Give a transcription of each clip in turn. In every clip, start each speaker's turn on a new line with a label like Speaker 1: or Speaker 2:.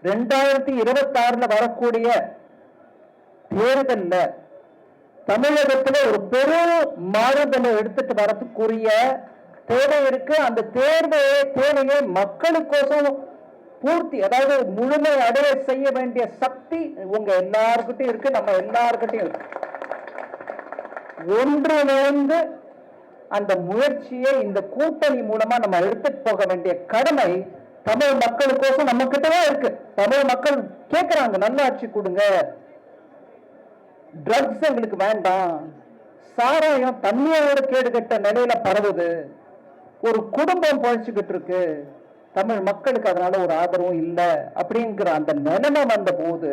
Speaker 1: 2026 வரக்கூடிய தேர்தல்ல தமிழகத்துல ஒரு பெரும் மாறுதலை எடுத்துட்டு வரதுக்குரிய தேவை இருக்கு. அந்த தேவையை மக்களுக்கோசம் பூர்த்தி, அதாவது முழுமை அடைய செய்ய வேண்டிய சக்தி உங்க எல்லாருக்கிட்டையும் இருக்கு, நம்ம எல்லாருக்கிட்டையும் இருக்கு. ஒன்றிணைந்து அந்த முயற்சியை இந்த கூட்டணி மூலமா நம்ம எடுத்துட்டு போக வேண்டிய கடமை தமிழ் மக்களுக்கோசம் நம்ம கிட்டதான் இருக்கு. தமிழ் மக்கள் கேட்கிறாங்க, நல்லாட்சி கொடுங்க, ட்ரக்ஸ் எங்களுக்கு வேண்டாம், சாராயம் தண்ணியோட கேடுகட்ட நிலையில பரவுது, ஒரு குடும்பம் பழிச்சுக்கிட்டு இருக்கு, தமிழ் மக்களுக்கு அதனால ஒரு ஆதரவும் இல்லை அப்படிங்கிற அந்த நிலைமை வந்த போது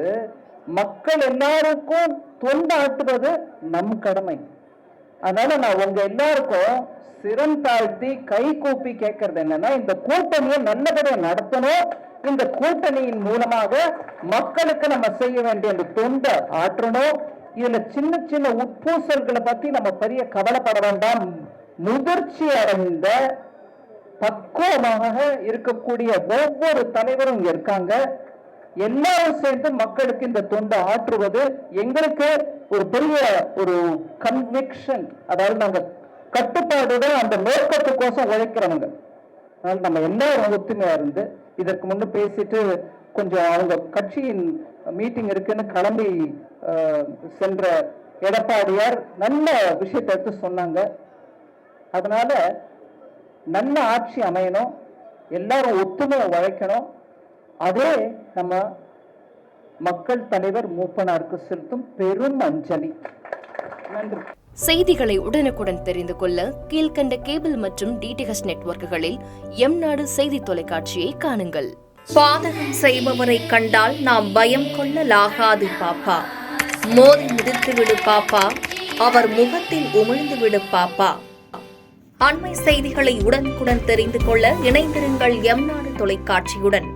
Speaker 1: மக்கள் எல்லாருக்கும் தொண்டாற்றுவது நம் கடமை. அதனால நான் உங்க எல்லாருக்கும் சிரம் தாழ்த்தி கை கூப்பி கேட்கறது என்னன்னா, இந்த கூட்டணியை நல்லபடியா நடத்தணும். இந்த கூட்டணியின் மூலமாக மக்களுக்கு நம்ம செய்ய வேண்டிய அந்த தொண்டை ஆற்றணும். இதுல சின்ன சின்ன உட்பூசல்களை பத்தி நம்ம பெரிய கவலைப்பட வேண்டாம். முதிர்ச்சி அடைந்த பக்குவமாக இருக்கக்கூடிய ஒவ்வொரு தலைவரும் இங்க இருக்காங்க. எல்லாரும் சேர்ந்து மக்களுக்கு இந்த தொண்டை ஆற்றுவது எங்களுக்கு ஒரு பெரிய ஒரு கன்விக்ஷன். அதாவது நாங்க கட்டுப்பாடுடன் அந்த நோக்கத்துக்கோசம் உழைக்கிறவங்க. அதனால நம்ம எல்லாரும் ஒத்துமையா இருந்து இதற்கு முன்னு பேசிட்டு கொஞ்சம் அவங்க கட்சியின் மீட்டிங் இருக்குன்னு கிளம்பி சென்ற எடப்பாடியார் நல்ல விஷயத்தை எடுத்து சொன்னாங்க. அதனால நல்ல ஆட்சி அமையணும், எல்லாரும் ஒத்துமை உழைக்கணும். அதே நம்ம மக்கள் தலைவர் மூப்பனாருக்கு செலுத்தும் பெரும் அஞ்சலி. நன்றி.
Speaker 2: செய்திகளை உடனுக்குடன் தெரிந்து கொள்ள கீழ்கண்ட கேபிள் மற்றும் டிடிஹெச் நெட்வொர்க்குகளில் எம்நாடு செய்தி தொலைக்காட்சியை காணுங்கள்.
Speaker 3: பாதகம் செய்பவரை கண்டால் நாம் பயம் கொள்ளலாகாது பாப்பா. மோதி மிதித்து விடு பாப்பா, அவர் முகத்தில் உமிழ்ந்து விடு பாப்பா. அண்மை செய்திகளை உடனுக்குடன் தெரிந்து கொள்ள இணைந்திருங்கள் எம்நாடு தொலைக்காட்சியுடன்.